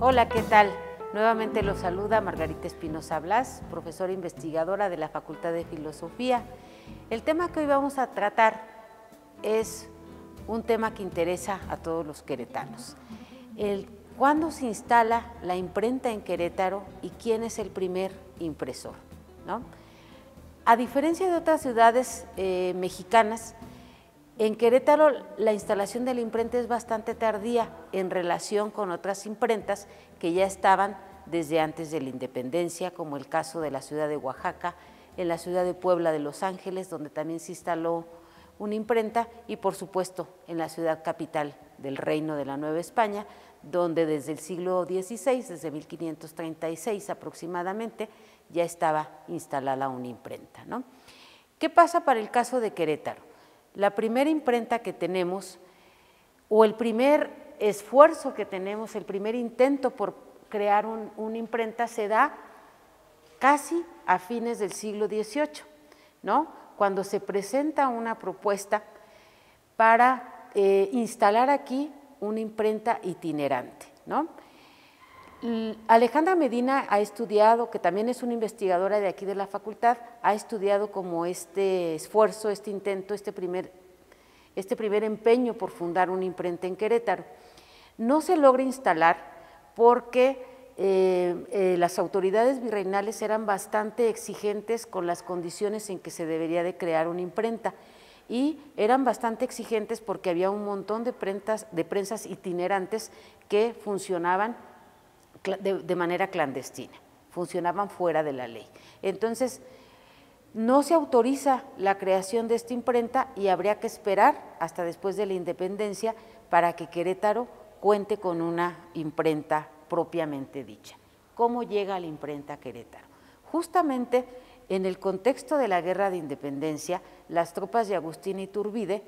Hola, ¿qué tal? Nuevamente los saluda Margarita Espinosa Blas, profesora investigadora de la Facultad de Filosofía. El tema que hoy vamos a tratar es un tema que interesa a todos los queretanos. ¿Cuándo se instala la imprenta en Querétaro y quién es el primer impresor? ¿No? A diferencia de otras ciudades mexicanas, en Querétaro la instalación de la imprenta es bastante tardía en relación con otras imprentas que ya estaban desde antes de la independencia, como el caso de la ciudad de Oaxaca, en la ciudad de Puebla de Los Ángeles, donde también se instaló una imprenta, y por supuesto en la ciudad capital del Reino de la Nueva España, donde desde el siglo XVI, desde 1536 aproximadamente, ya estaba instalada una imprenta, ¿no? ¿Qué pasa para el caso de Querétaro? La primera imprenta que tenemos, o el primer esfuerzo que tenemos, el primer intento por crear una imprenta se da casi a fines del siglo XVIII, ¿no? Cuando se presenta una propuesta para instalar aquí una imprenta itinerante, ¿no? Alejandra Medina ha estudiado, que también es una investigadora de aquí de la facultad, ha estudiado como este esfuerzo, este intento, este primer empeño por fundar una imprenta en Querétaro. No se logra instalar porque las autoridades virreinales eran bastante exigentes con las condiciones en que se debería de crear una imprenta, y eran bastante exigentes porque había un montón de prensas itinerantes que funcionaban de manera clandestina, funcionaban fuera de la ley. Entonces, no se autoriza la creación de esta imprenta y habría que esperar hasta después de la independencia para que Querétaro cuente con una imprenta propiamente dicha. ¿Cómo llega la imprenta a Querétaro? Justamente en el contexto de la Guerra de Independencia, las tropas de Agustín Iturbide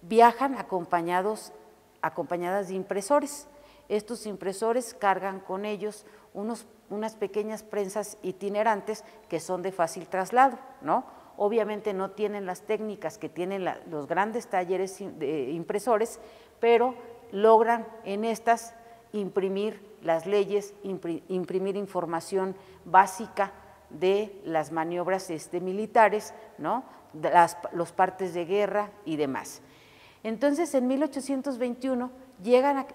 viajan acompañadas de impresores. Estos impresores cargan con ellos unas pequeñas prensas itinerantes que son de fácil traslado, ¿no? Obviamente no tienen las técnicas que tienen los grandes talleres de impresores, pero logran en estas imprimir las leyes, imprimir información básica de las maniobras militares, ¿no? Los partes de guerra y demás. Entonces, en 1821 llega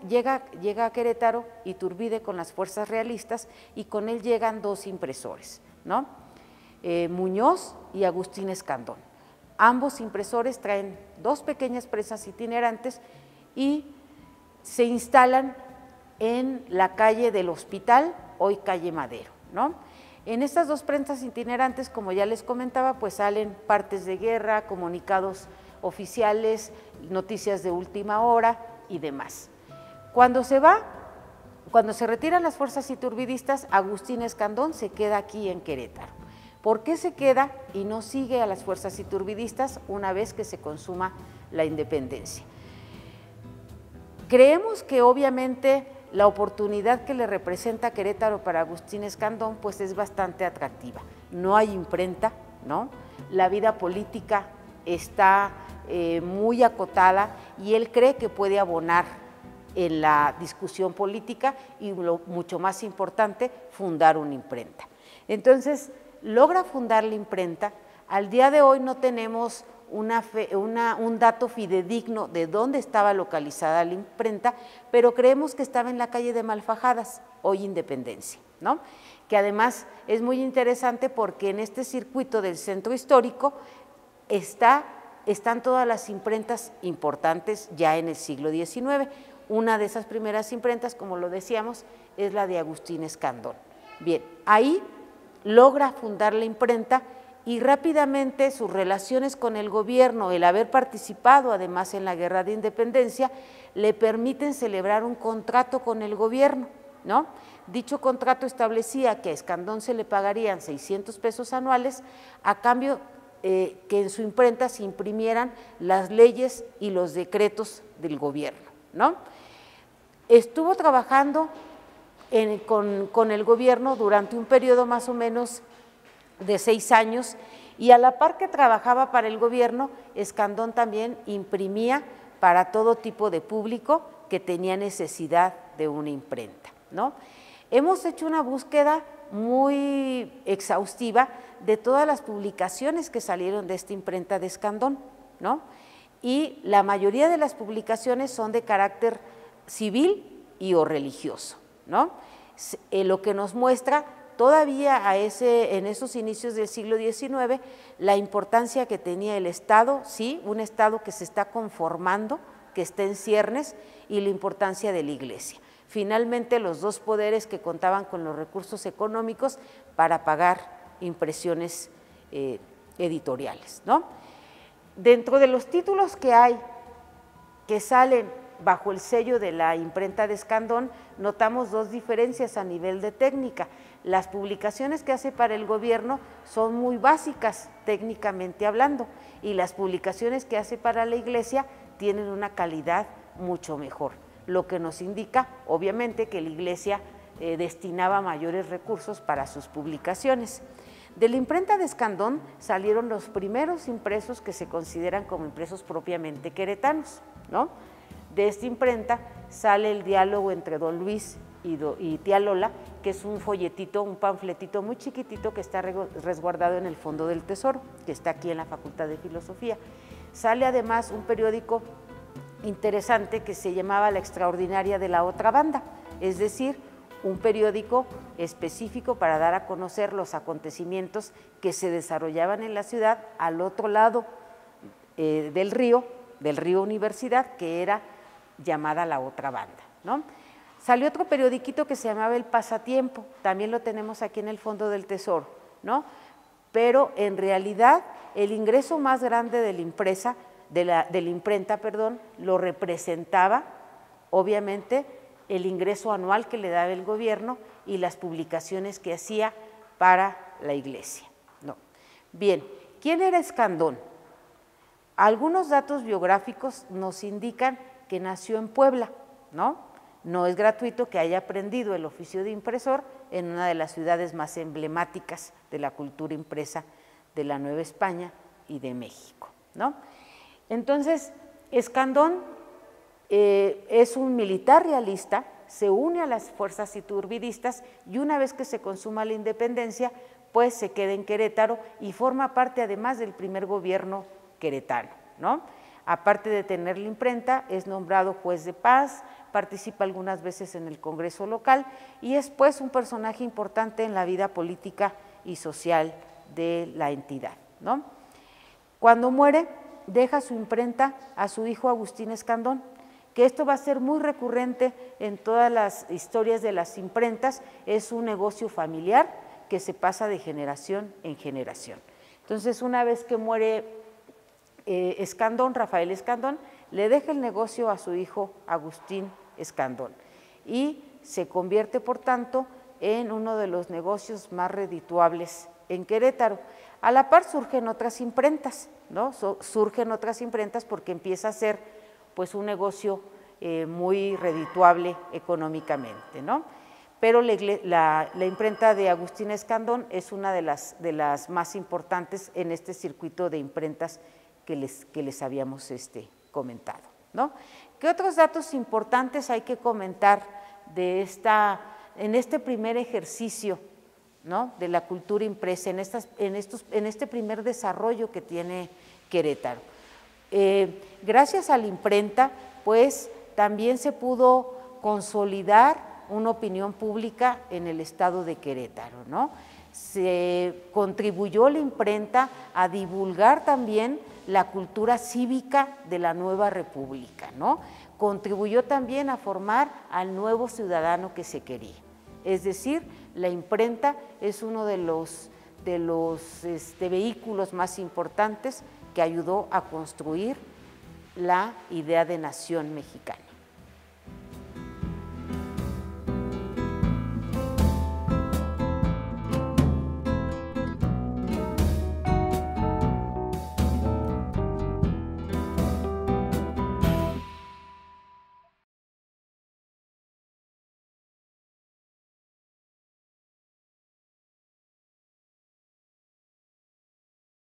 a Querétaro Iturbide con las fuerzas realistas, y con él llegan dos impresores, ¿no? Muñoz y Agustín Escandón. Ambos impresores traen dos pequeñas prensas itinerantes y se instalan en la calle del Hospital, hoy calle Madero, ¿no? En estas dos prensas itinerantes, como ya les comentaba, pues salen partes de guerra, comunicados oficiales, noticias de última hora y demás. Cuando se retiran las fuerzas iturbidistas, Agustín Escandón se queda aquí en Querétaro. ¿Por qué se queda y no sigue a las fuerzas iturbidistas una vez que se consuma la independencia? Creemos que obviamente la oportunidad que le representa Querétaro para Agustín Escandón pues es bastante atractiva. No hay imprenta, ¿no? La vida política está muy acotada y él cree que puede abonar en la discusión política y, mucho más importante, fundar una imprenta. Entonces, logra fundar la imprenta. Al día de hoy no tenemos un dato fidedigno de dónde estaba localizada la imprenta, pero creemos que estaba en la calle de Malfajadas, hoy Independencia, ¿no? Que además es muy interesante porque en este circuito del centro histórico están todas las imprentas importantes ya en el siglo XIX. Una de esas primeras imprentas, como lo decíamos, es la de Agustín Escandón. Bien, ahí logra fundar la imprenta y rápidamente sus relaciones con el gobierno, el haber participado además en la Guerra de Independencia, le permiten celebrar un contrato con el gobierno, ¿no? Dicho contrato establecía que a Escandón se le pagarían 600 pesos anuales a cambio que en su imprenta se imprimieran las leyes y los decretos del gobierno, ¿no? Estuvo trabajando con el gobierno durante un periodo más o menos de 6 años, y a la par que trabajaba para el gobierno, Escandón también imprimía para todo tipo de público que tenía necesidad de una imprenta, ¿no? Hemos hecho una búsqueda muy exhaustiva de todas las publicaciones que salieron de esta imprenta de Escandón, ¿no? Y la mayoría de las publicaciones son de carácter civil y o religioso, ¿no? Lo que nos muestra todavía en esos inicios del siglo XIX la importancia que tenía el Estado, sí, un Estado que se está conformando, que está en ciernes, y la importancia de la Iglesia. Finalmente, los dos poderes que contaban con los recursos económicos para pagar impresiones editoriales, ¿no? Dentro de los títulos que hay, que salen bajo el sello de la imprenta de Escandón, notamos dos diferencias a nivel de técnica. Las publicaciones que hace para el gobierno son muy básicas, técnicamente hablando, y las publicaciones que hace para la Iglesia tienen una calidad mucho mejor, lo que nos indica, obviamente, que la Iglesia destinaba mayores recursos para sus publicaciones. De la imprenta de Escandón salieron los primeros impresos que se consideran como impresos propiamente queretanos, ¿no? De esta imprenta sale el diálogo entre don Luis y tía Lola, que es un folletito, un panfletito muy chiquitito que está resguardado en el fondo del Tesoro, que está aquí en la Facultad de Filosofía. Sale además un periódico interesante que se llamaba La Extraordinaria de la Otra Banda, es decir, un periódico específico para dar a conocer los acontecimientos que se desarrollaban en la ciudad al otro lado del río Universidad, que era llamada La Otra Banda, ¿no? Salió otro periodiquito que se llamaba El Pasatiempo, también lo tenemos aquí en el fondo del Tesoro, ¿no? Pero en realidad el ingreso más grande de la imprenta, lo representaba obviamente el ingreso anual que le daba el gobierno y las publicaciones que hacía para la Iglesia, ¿no? Bien, ¿quién era Escandón? Algunos datos biográficos nos indican que nació en Puebla, ¿no? No es gratuito que haya aprendido el oficio de impresor en una de las ciudades más emblemáticas de la cultura impresa de la Nueva España y de México, ¿no? Entonces, Escandón es un militar realista, se une a las fuerzas iturbidistas y una vez que se consuma la independencia, pues se queda en Querétaro y forma parte además del primer gobierno queretano, ¿no? Aparte de tener la imprenta, es nombrado juez de paz, participa algunas veces en el Congreso local y es pues un personaje importante en la vida política y social de la entidad, ¿no? Cuando muere, deja su imprenta a su hijo Agustín Escandón, que esto va a ser muy recurrente en todas las historias de las imprentas, es un negocio familiar que se pasa de generación en generación. Entonces, una vez que muere Escandón, Rafael Escandón, le deja el negocio a su hijo Agustín Escandón y se convierte, por tanto, en uno de los negocios más redituables en Querétaro. A la par surgen otras imprentas, ¿no? Surgen otras imprentas porque empieza a ser pues un negocio muy redituable económicamente, ¿no? Pero la imprenta de Agustín Escandón es una de las más importantes en este circuito de imprentas que les habíamos comentado, ¿no? ¿Qué otros datos importantes hay que comentar en este primer ejercicio, ¿no?, de la cultura impresa, en este primer desarrollo que tiene Querétaro? Gracias a la imprenta, pues también se pudo consolidar una opinión pública en el estado de Querétaro, ¿no? Se contribuyó la imprenta a divulgar también la cultura cívica de la nueva república, ¿no? Contribuyó también a formar al nuevo ciudadano que se quería. Es decir, la imprenta es uno de los vehículos más importantes que ayudó a construir la idea de nación mexicana.